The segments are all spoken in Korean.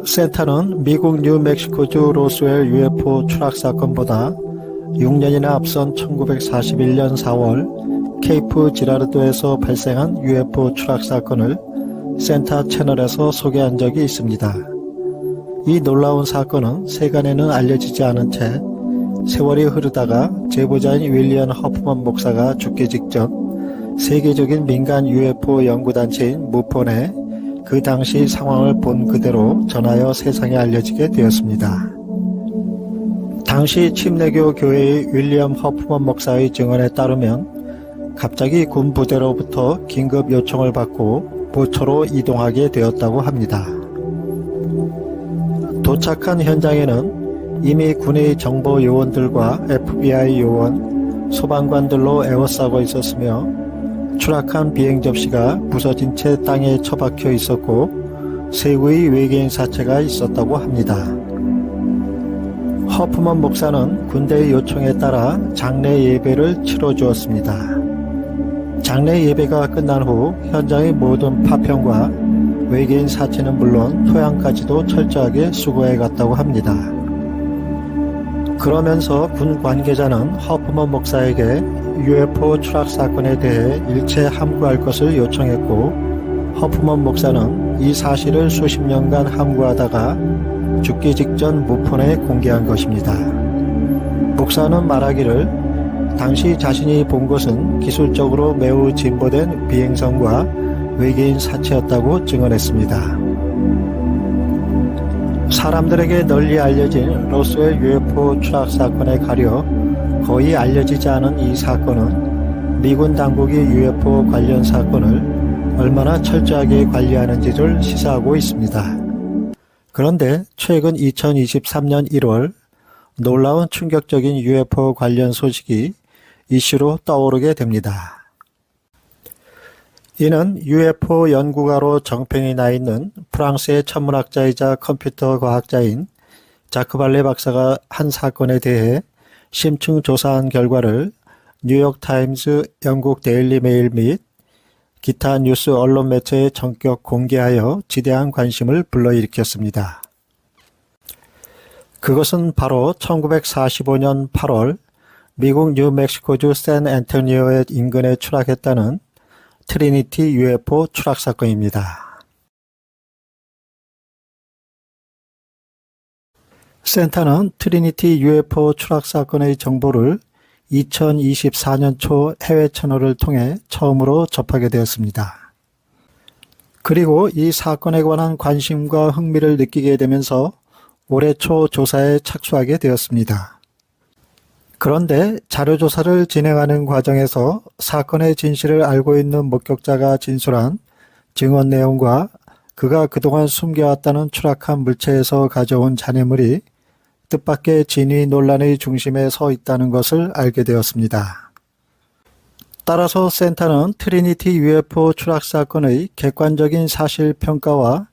센터는 미국 뉴멕시코주 로스웰 UFO 추락 사건보다 6년이나 앞선 1941년 4월 케이프 지라르도에서 발생한 UFO 추락 사건을 센터 채널에서 소개한 적이 있습니다. 이 놀라운 사건은 세간에는 알려지지 않은 채 세월이 흐르다가 제보자인 윌리엄 허프먼 목사가 죽기 직전 세계적인 민간 UFO 연구단체인 무폰에 그 당시 상황을 본 그대로 전하여 세상에 알려지게 되었습니다. 당시 침례교 교회의 윌리엄 허프먼 목사의 증언에 따르면 갑자기 군 부대로부터 긴급 요청을 받고 보초로 이동하게 되었다고 합니다. 도착한 현장에는 이미 군의 정보 요원들과 FBI 요원, 소방관들로 에워싸고 있었으며 추락한 비행 접시가 부서진 채 땅에 처박혀 있었고 세구의 외계인 사체가 있었다고 합니다. 허프먼 목사는 군대의 요청에 따라 장례 예배를 치러주었습니다. 장례 예배가 끝난 후 현장의 모든 파편과 외계인 사체는 물론 토양까지도 철저하게 수거해 갔다고 합니다. 그러면서 군 관계자는 허프먼 목사에게 UFO 추락 사건에 대해 일체 함구할 것을 요청했고 허프먼 목사는 이 사실을 수십 년간 함구하다가 죽기 직전 무폰에 공개한 것입니다. 목사는 말하기를 당시 자신이 본 것은 기술적으로 매우 진보된 비행선과 외계인 사체였다고 증언했습니다. 사람들에게 널리 알려진 로스웰 UFO 추락 사건에 가려 거의 알려지지 않은 이 사건은 미군 당국이 UFO 관련 사건을 얼마나 철저하게 관리하는지를 시사하고 있습니다. 그런데 최근 2023년 1월 놀라운 충격적인 UFO 관련 소식이 이슈로 떠오르게 됩니다. 이는 UFO 연구가로 정평이 나 있는 프랑스의 천문학자이자 컴퓨터 과학자인 자크 발레 박사가 한 사건에 대해 심층 조사한 결과를 뉴욕타임스, 영국 데일리 메일 및 기타 뉴스 언론 매체에 전격 공개하여 지대한 관심을 불러일으켰습니다. 그것은 바로 1945년 8월 미국 뉴멕시코주 샌앤토니오의 인근에 추락했다는 트리니티 UFO 추락 사건입니다. 센터는 트리니티 UFO 추락 사건의 정보를 2024년 초 해외 채널을 통해 처음으로 접하게 되었습니다. 그리고 이 사건에 관한 관심과 흥미를 느끼게 되면서 올해 초 조사에 착수하게 되었습니다. 그런데 자료조사를 진행하는 과정에서 사건의 진실을 알고 있는 목격자가 진술한 증언 내용과 그가 그동안 숨겨왔다는 추락한 물체에서 가져온 잔해물이 뜻밖의 진위 논란의 중심에 서 있다는 것을 알게 되었습니다. 따라서 센터는 트리니티 UFO 추락 사건의 객관적인 사실 평가와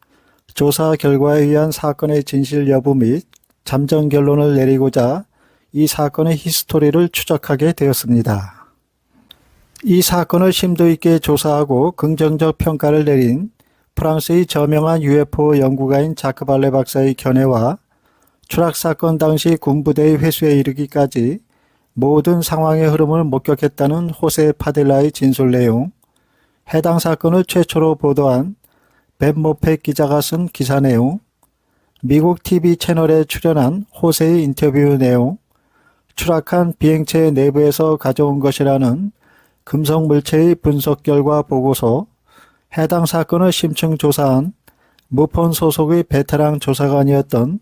조사 결과에 의한 사건의 진실 여부 및 잠정 결론을 내리고자 이 사건의 히스토리를 추적하게 되었습니다. 이 사건을 심도 있게 조사하고 긍정적 평가를 내린 프랑스의 저명한 UFO 연구가인 자크 발레 박사의 견해와 추락 사건 당시 군부대의 회수에 이르기까지 모든 상황의 흐름을 목격했다는 호세 파델라의 진술 내용, 해당 사건을 최초로 보도한 벤 모펫 기자가 쓴 기사 내용, 미국 TV 채널에 출연한 호세의 인터뷰 내용, 추락한 비행체 내부에서 가져온 것이라는 금속 물체의 분석 결과 보고서, 해당 사건을 심층 조사한 무폰 소속의 베테랑 조사관이었던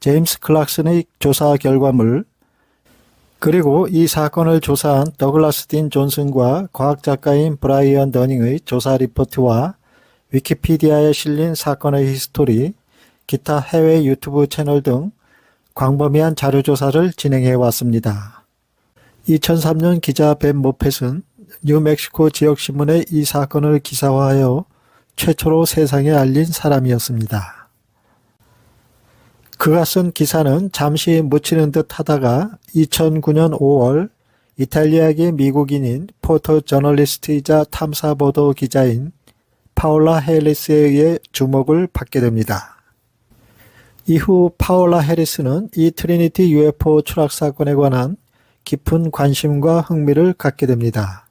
제임스 클락슨의 조사 결과물, 그리고 이 사건을 조사한 더글라스 딘 존슨과 과학작가인 브라이언 더닝의 조사 리포트와 위키피디아에 실린 사건의 히스토리, 기타 해외 유튜브 채널 등 광범위한 자료조사를 진행해 왔습니다. 2003년 기자 벤 모펫은 뉴멕시코 지역신문에 이 사건을 기사화하여 최초로 세상에 알린 사람이었습니다. 그가 쓴 기사는 잠시 묻히는 듯 하다가 2009년 5월 이탈리아계 미국인인 포토 저널리스트이자 탐사보도 기자인 파울라 헤일리스에 의해 주목을 받게 됩니다. 이후 파울라 해리스는 이 트리니티 UFO 추락 사건에 관한 깊은 관심과 흥미를 갖게 됩니다.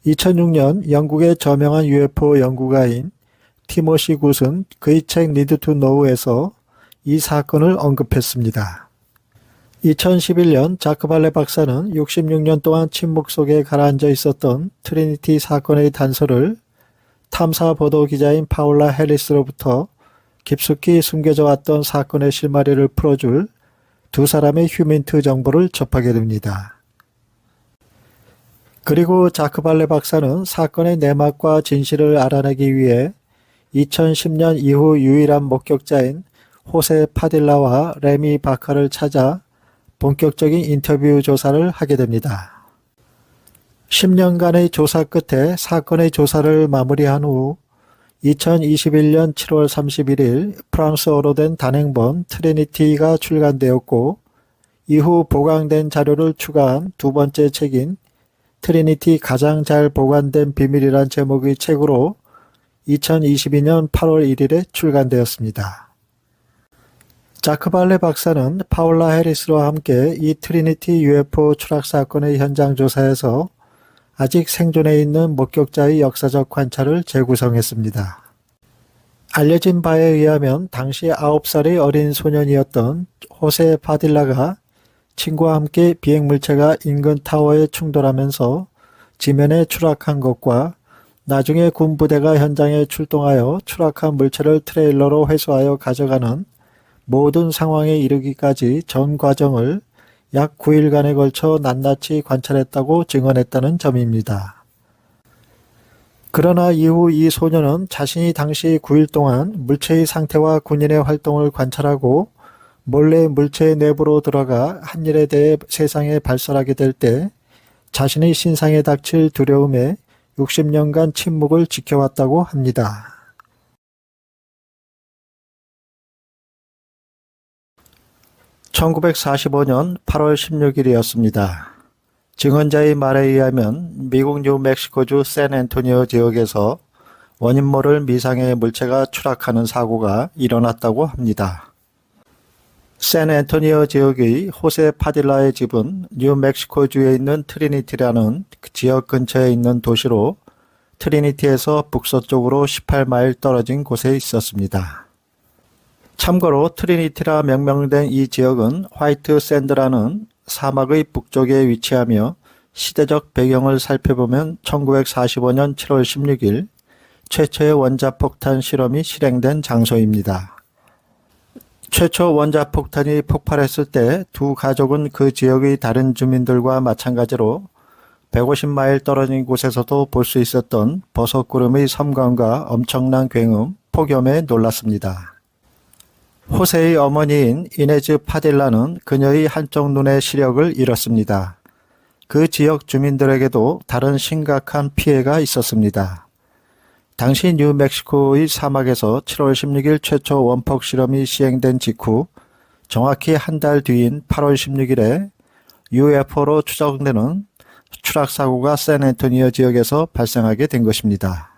2006년 영국의 저명한 UFO 연구가인 티모시 굿은 그의 책 Need to Know에서 이 사건을 언급했습니다. 2011년 자크 발레 박사는 66년 동안 침묵 속에 가라앉아 있었던 트리니티 사건의 단서를 탐사 보도 기자인 파울라 해리스로부터 깊숙이 숨겨져 왔던 사건의 실마리를 풀어줄 두 사람의 휴민트 정보를 접하게 됩니다. 그리고 자크 발레 박사는 사건의 내막과 진실을 알아내기 위해 2010년 이후 유일한 목격자인 호세 파딜라와 레미 바카를 찾아 본격적인 인터뷰 조사를 하게 됩니다. 10년간의 조사 끝에 사건의 조사를 마무리한 후 2021년 7월 31일 프랑스어로 된 단행본 트리니티가 출간되었고 이후 보강된 자료를 추가한 두 번째 책인 트리니티 가장 잘 보관된 비밀이란 제목의 책으로 2022년 8월 1일에 출간되었습니다. 자크 발레 박사는 파울라 해리스와 함께 이 트리니티 UFO 추락 사건의 현장 조사에서 아직 생존해 있는 목격자의 역사적 관찰을 재구성했습니다. 알려진 바에 의하면 당시 9살의 어린 소년이었던 호세 파딜라가 친구와 함께 비행물체가 인근 타워에 충돌하면서 지면에 추락한 것과 나중에 군 부대가 현장에 출동하여 추락한 물체를 트레일러로 회수하여 가져가는 모든 상황에 이르기까지 전 과정을 약 9일간에 걸쳐 낱낱이 관찰했다고 증언했다는 점입니다. 그러나 이후 이 소년은 자신이 당시 9일 동안 물체의 상태와 군인의 활동을 관찰하고 몰래 물체의 내부로 들어가 한 일에 대해 세상에 발설하게 될 때 자신의 신상에 닥칠 두려움에 60년간 침묵을 지켜왔다고 합니다. (1945년 8월 16일이었습니다) 증언자의 말에 의하면 미국 뉴멕시코주 샌앤토니오 지역에서 원인 모를 미상의 물체가 추락하는 사고가 일어났다고 합니다. 샌앤토니오 지역의 호세 파딜라의 집은 뉴멕시코주에 있는 트리니티라는 그 지역 근처에 있는 도시로 트리니티에서 북서쪽으로 18마일 떨어진 곳에 있었습니다. 참고로 트리니티라 명명된 이 지역은 화이트 샌드라는 사막의 북쪽에 위치하며 시대적 배경을 살펴보면 1945년 7월 16일 최초의 원자폭탄 실험이 실행된 장소입니다. 최초 원자폭탄이 폭발했을 때 두 가족은 그 지역의 다른 주민들과 마찬가지로 150마일 떨어진 곳에서도 볼 수 있었던 버섯구름의 섬광과 엄청난 굉음, 폭염에 놀랐습니다. 호세의 어머니인 이네즈 파딜라는 그녀의 한쪽 눈의 시력을 잃었습니다. 그 지역 주민들에게도 다른 심각한 피해가 있었습니다. 당시 뉴멕시코의 사막에서 7월 16일 최초 원폭 실험이 시행된 직후 정확히 한 달 뒤인 8월 16일에 UFO로 추정되는 추락사고가 샌앤토니오 지역에서 발생하게 된 것입니다.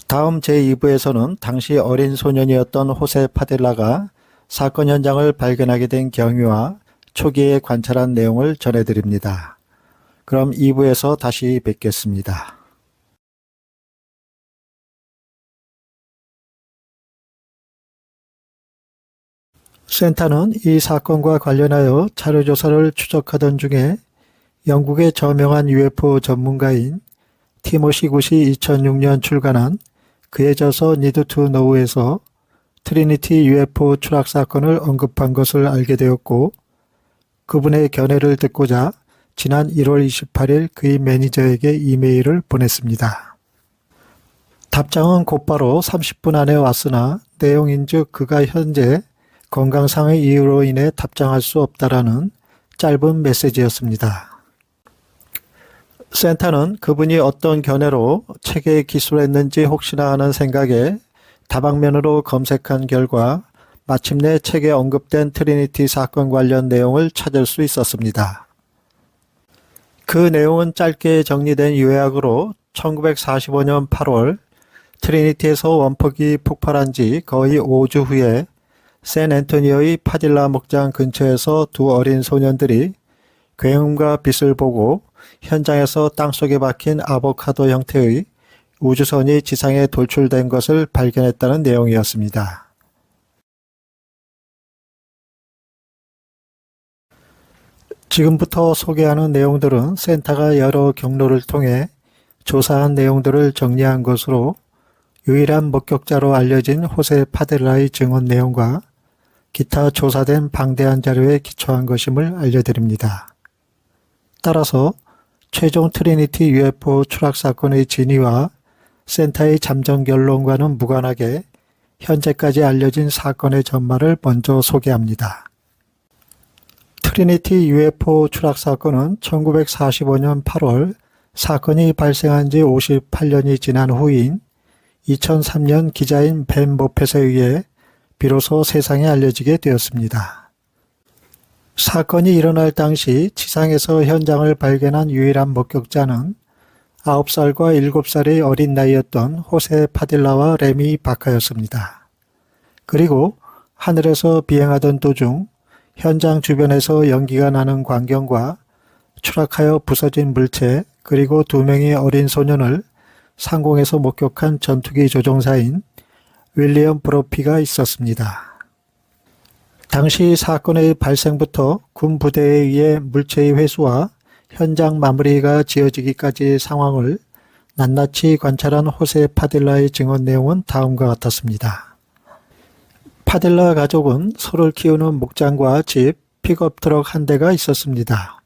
다음 제2부에서는 당시 어린 소년이었던 호세 파딜라가 사건 현장을 발견하게 된 경위와 초기에 관찰한 내용을 전해드립니다. 그럼 2부에서 다시 뵙겠습니다. 센터는 이 사건과 관련하여 자료조사를 추적하던 중에 영국의 저명한 UFO 전문가인 티모시 굿이 2006년 출간한 그의 저서 Need to Know에서 트리니티 UFO 추락 사건을 언급한 것을 알게 되었고 그분의 견해를 듣고자 지난 1월 28일 그의 매니저에게 이메일을 보냈습니다. 답장은 곧바로 30분 안에 왔으나 내용인즉 그가 현재 건강상의 이유로 인해 답장할 수 없다라는 짧은 메시지였습니다. 센터는 그분이 어떤 견해로 책에 기술했는지 혹시나 하는 생각에 다방면으로 검색한 결과 마침내 책에 언급된 트리니티 사건 관련 내용을 찾을 수 있었습니다. 그 내용은 짧게 정리된 요약으로 1945년 8월 트리니티에서 원폭이 폭발한 지 거의 5주 후에 샌앤토니오의 파딜라 목장 근처에서 두 어린 소년들이 굉음과 빛을 보고 현장에서 땅속에 박힌 아보카도 형태의 우주선이 지상에 돌출된 것을 발견했다는 내용이었습니다. 지금부터 소개하는 내용들은 센터가 여러 경로를 통해 조사한 내용들을 정리한 것으로 유일한 목격자로 알려진 호세 파델라의 증언 내용과 기타 조사된 방대한 자료에 기초한 것임을 알려드립니다. 따라서 최종 트리니티 UFO 추락 사건의 진위와 센터의 잠정 결론과는 무관하게 현재까지 알려진 사건의 전말을 먼저 소개합니다. 트리니티 UFO 추락 사건은 1945년 8월 사건이 발생한 지 58년이 지난 후인 2003년 기자인 벤 모펫에 의해 비로소 세상에 알려지게 되었습니다. 사건이 일어날 당시 지상에서 현장을 발견한 유일한 목격자는 9살과 7살의 어린 나이였던 호세 파딜라와 레미 바카였습니다. 그리고 하늘에서 비행하던 도중 현장 주변에서 연기가 나는 광경과 추락하여 부서진 물체 그리고 2명의 어린 소년을 상공에서 목격한 전투기 조종사인 윌리엄 브로피가 있었습니다. 당시 사건의 발생부터 군 부대에 의해 물체의 회수와 현장 마무리가 지어지기까지의 상황을 낱낱이 관찰한 호세 파딜라의 증언 내용은 다음과 같았습니다. 파딜라 가족은 소를 키우는 목장과 집, 픽업 트럭 한 대가 있었습니다.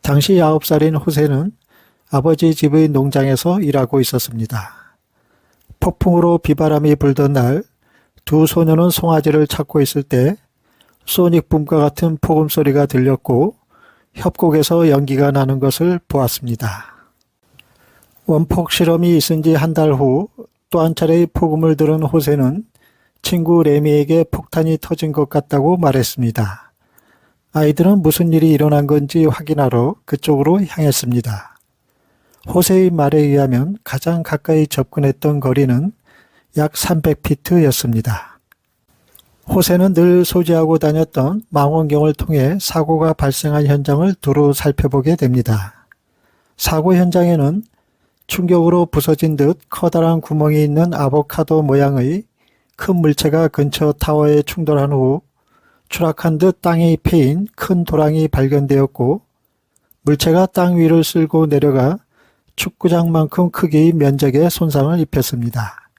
당시 9살인 호세는 아버지 집의 농장에서 일하고 있었습니다. 폭풍으로 비바람이 불던 날 두 소년은 송아지를 찾고 있을 때 소닉붐과 같은 폭음 소리가 들렸고 협곡에서 연기가 나는 것을 보았습니다. 원폭 실험이 있은 지 한 달 후 또 한 차례의 폭음을 들은 호세는 친구 레미에게 폭탄이 터진 것 같다고 말했습니다. 아이들은 무슨 일이 일어난 건지 확인하러 그쪽으로 향했습니다. 호세의 말에 의하면 가장 가까이 접근했던 거리는 약 300피트였습니다. 호세는 늘 소지하고 다녔던 망원경을 통해 사고가 발생한 현장을 두루 살펴보게 됩니다. 사고 현장에는 충격으로 부서진 듯 커다란 구멍이 있는 아보카도 모양의 큰 물체가 근처 타워에 충돌한 후 추락한 듯 땅에 패인 큰 도랑이 발견되었고 물체가 땅 위를 쓸고 내려가 축구장만큼 크기의 면적에 손상을 입혔습니다.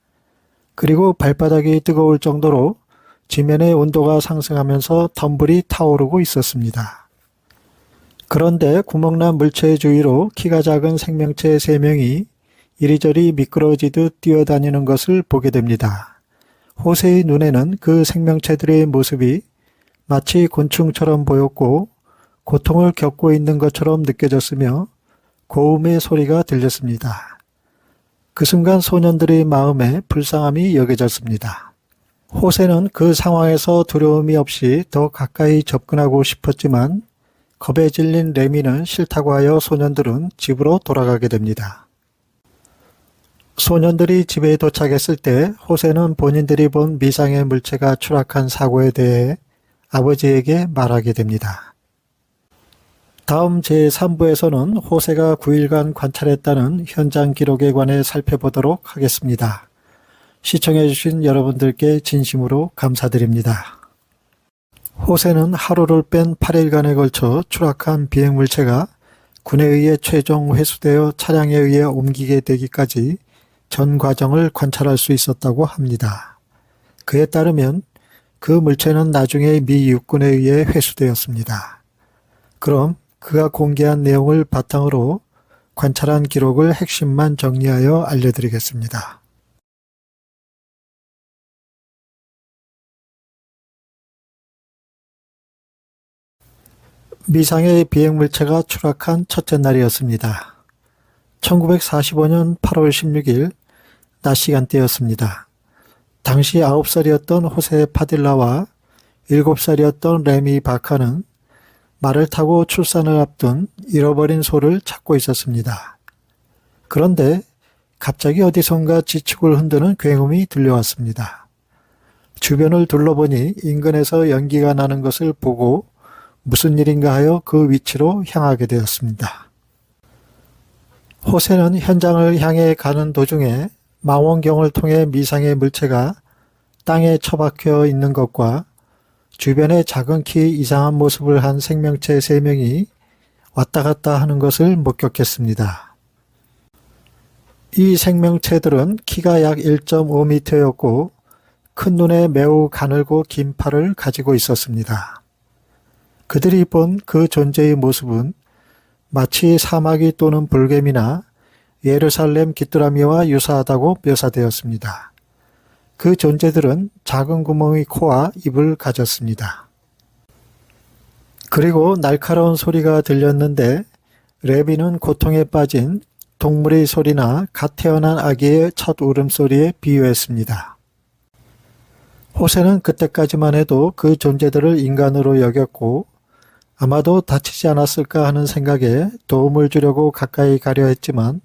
그리고 발바닥이 뜨거울 정도로 지면의 온도가 상승하면서 덤불이 타오르고 있었습니다. 그런데 구멍난 물체의 주위로 키가 작은 생명체 3명이 이리저리 미끄러지듯 뛰어다니는 것을 보게 됩니다. 호세의 눈에는 그 생명체들의 모습이 마치 곤충처럼 보였고 고통을 겪고 있는 것처럼 느껴졌으며 고음의 소리가 들렸습니다. 그 순간 소년들의 마음에 불쌍함이 여겨졌습니다. 호세는 그 상황에서 두려움이 없이 더 가까이 접근하고 싶었지만 겁에 질린 레미는 싫다고 하여 소년들은 집으로 돌아가게 됩니다. 소년들이 집에 도착했을 때 호세는 본인들이 본 미상의 물체가 추락한 사고에 대해 아버지에게 말하게 됩니다. 다음 제3부에서는 호세가 9일간 관찰했다는 현장 기록에 관해 살펴보도록 하겠습니다. 시청해주신 여러분들께 진심으로 감사드립니다. 호세는 하루를 뺀 8일간에 걸쳐 추락한 비행물체가 군에 의해 최종 회수되어 차량에 의해 옮기게 되기까지 전 과정을 관찰할 수 있었다고 합니다. 그에 따르면 그 물체는 나중에 미 육군에 의해 회수되었습니다. 그럼 그가 공개한 내용을 바탕으로 관찰한 기록을 핵심만 정리하여 알려드리겠습니다. 미상의 비행물체가 추락한 첫째 날이었습니다. 1945년 8월 16일 낮 시간대였습니다. 당시 9살이었던 호세 파딜라와 7살이었던 레미 바카는 말을 타고 출산을 앞둔 잃어버린 소를 찾고 있었습니다. 그런데 갑자기 어디선가 지축을 흔드는 굉음이 들려왔습니다. 주변을 둘러보니 인근에서 연기가 나는 것을 보고 무슨 일인가 하여 그 위치로 향하게 되었습니다. 호세는 현장을 향해 가는 도중에 망원경을 통해 미상의 물체가 땅에 처박혀 있는 것과 주변에 작은 키 이상한 모습을 한 생명체 3명이 왔다 갔다 하는 것을 목격했습니다. 이 생명체들은 키가 약 1.5m였고 큰 눈에 매우 가늘고 긴 팔을 가지고 있었습니다. 그들이 본 그 존재의 모습은 마치 사마귀 또는 불개미나 예루살렘 귀뚜라미와 유사하다고 묘사되었습니다. 그 존재들은 작은 구멍의 코와 입을 가졌습니다. 그리고 날카로운 소리가 들렸는데 레비는 고통에 빠진 동물의 소리나 갓 태어난 아기의 첫 울음소리에 비유했습니다. 호세는 그때까지만 해도 그 존재들을 인간으로 여겼고 아마도 다치지 않았을까 하는 생각에 도움을 주려고 가까이 가려 했지만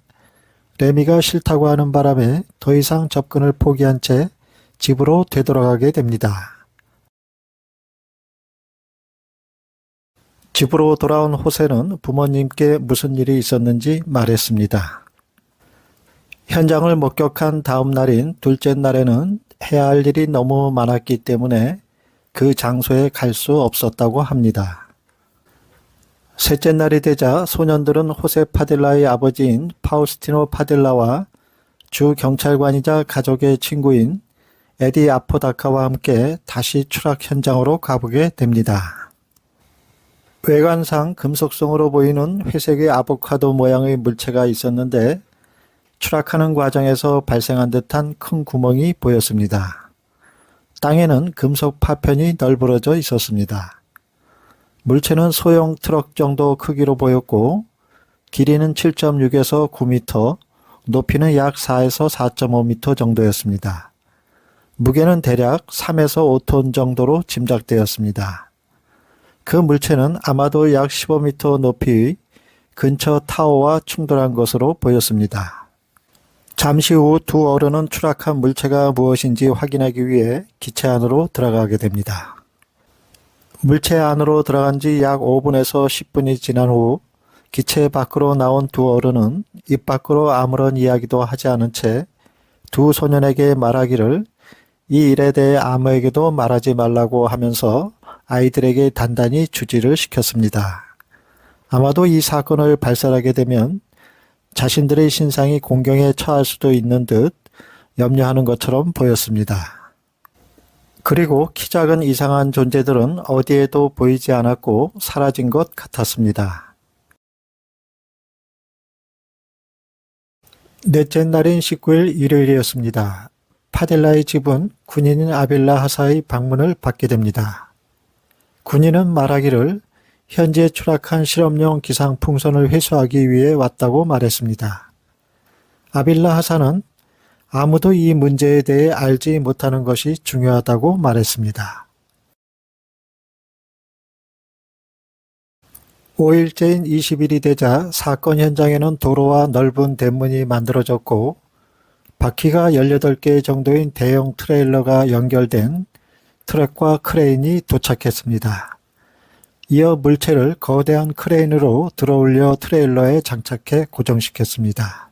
레미가 싫다고 하는 바람에 더 이상 접근을 포기한 채 집으로 되돌아가게 됩니다. 집으로 돌아온 호세는 부모님께 무슨 일이 있었는지 말했습니다. 현장을 목격한 다음 날인 둘째 날에는 해야 할 일이 너무 많았기 때문에 그 장소에 갈 수 없었다고 합니다. 셋째 날이 되자 소년들은 호세 파딜라의 아버지인 파우스티노 파딜라와 주 경찰관이자 가족의 친구인 에디 아포다카와 함께 다시 추락 현장으로 가보게 됩니다. 외관상 금속성으로 보이는 회색의 아보카도 모양의 물체가 있었는데 추락하는 과정에서 발생한 듯한 큰 구멍이 보였습니다. 땅에는 금속 파편이 널브러져 있었습니다. 물체는 소형 트럭 정도 크기로 보였고 길이는 7.6에서 9m, 높이는 약 4에서 4.5m 정도였습니다. 무게는 대략 3에서 5톤 정도로 짐작되었습니다. 그 물체는 아마도 약 15m 높이의 근처 타워와 충돌한 것으로 보였습니다. 잠시 후 두 어른은 추락한 물체가 무엇인지 확인하기 위해 기체 안으로 들어가게 됩니다. 물체 안으로 들어간 지 약 5분에서 10분이 지난 후 기체 밖으로 나온 두 어른은 입 밖으로 아무런 이야기도 하지 않은 채 두 소년에게 말하기를 이 일에 대해 아무에게도 말하지 말라고 하면서 아이들에게 단단히 주지를 시켰습니다. 아마도 이 사건을 발설하게 되면 자신들의 신상이 공경에 처할 수도 있는 듯 염려하는 것처럼 보였습니다. 그리고 키 작은 이상한 존재들은 어디에도 보이지 않았고 사라진 것 같았습니다. 넷째 날인 19일 일요일이었습니다. 파딜라의 집은 군인인 아빌라 하사의 방문을 받게 됩니다. 군인은 말하기를 현재 추락한 실험용 기상 풍선을 회수하기 위해 왔다고 말했습니다. 아빌라 하사는 아무도 이 문제에 대해 알지 못하는 것이 중요하다고 말했습니다. 5일째인 20일이 되자 사건 현장에는 도로와 넓은 대문이 만들어졌고 바퀴가 18개 정도인 대형 트레일러가 연결된 트럭과 크레인이 도착했습니다. 이어 물체를 거대한 크레인으로 들어올려 트레일러에 장착해 고정시켰습니다.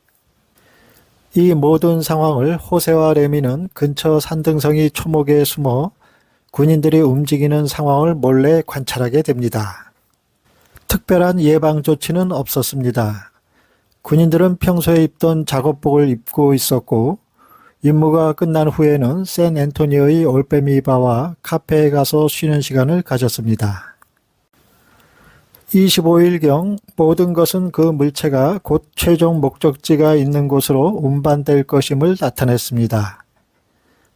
이 모든 상황을 호세와 레미는 근처 산등성이 초목에 숨어 군인들이 움직이는 상황을 몰래 관찰하게 됩니다. 특별한 예방 조치는 없었습니다. 군인들은 평소에 입던 작업복을 입고 있었고 임무가 끝난 후에는 샌 앤토니오의 올빼미 바와 카페에 가서 쉬는 시간을 가졌습니다. 25일경 모든 것은 그 물체가 곧 최종 목적지가 있는 곳으로 운반될 것임을 나타냈습니다.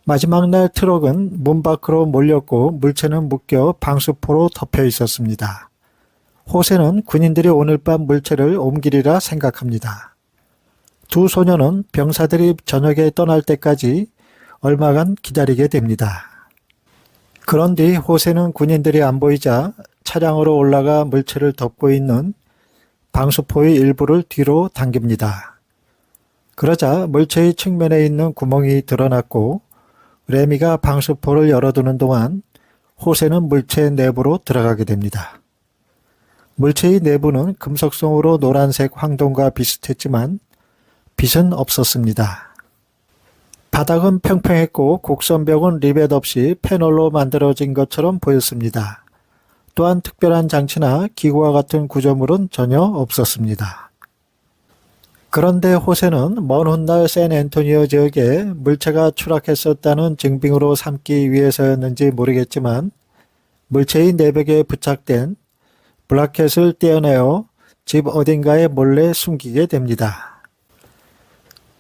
마지막 날 트럭은 문 밖으로 몰렸고 물체는 묶여 방수포로 덮여 있었습니다. 호세는 군인들이 오늘 밤 물체를 옮기리라 생각합니다. 두 소년은 병사들이 저녁에 떠날 때까지 얼마간 기다리게 됩니다. 그런 뒤 호세는 군인들이 안 보이자 차량으로 올라가 물체를 덮고 있는 방수포의 일부를 뒤로 당깁니다. 그러자 물체의 측면에 있는 구멍이 드러났고 레미가 방수포를 열어두는 동안 호세는 물체 내부로 들어가게 됩니다. 물체의 내부는 금속성으로 노란색 황동과 비슷했지만 빛은 없었습니다. 바닥은 평평했고 곡선벽은 리벳 없이 패널로 만들어진 것처럼 보였습니다. 또한 특별한 장치나 기구와 같은 구조물은 전혀 없었습니다. 그런데 호세는 먼 훗날 샌앤토니오 지역에 물체가 추락했었다는 증빙으로 삼기 위해서였는지 모르겠지만 물체의 내벽에 부착된 블라켓을 떼어내어 집 어딘가에 몰래 숨기게 됩니다.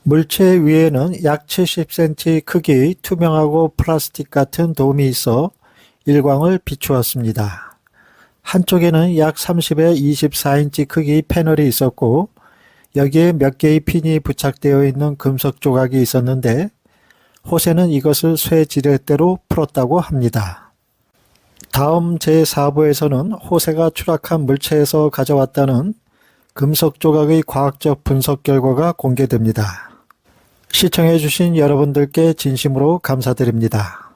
물체 위에는 약 70cm 크기의 투명하고 플라스틱 같은 돔이 있어 일광을 비추었습니다. 한쪽에는 약 30에 24인치 크기 패널이 있었고 여기에 몇 개의 핀이 부착되어 있는 금속 조각이 있었는데 호세는 이것을 쇠 지렛대로 풀었다고 합니다. 다음 제4부에서는 호세가 추락한 물체에서 가져왔다는 금속 조각의 과학적 분석 결과가 공개됩니다. 시청해 주신 여러분들께 진심으로 감사드립니다.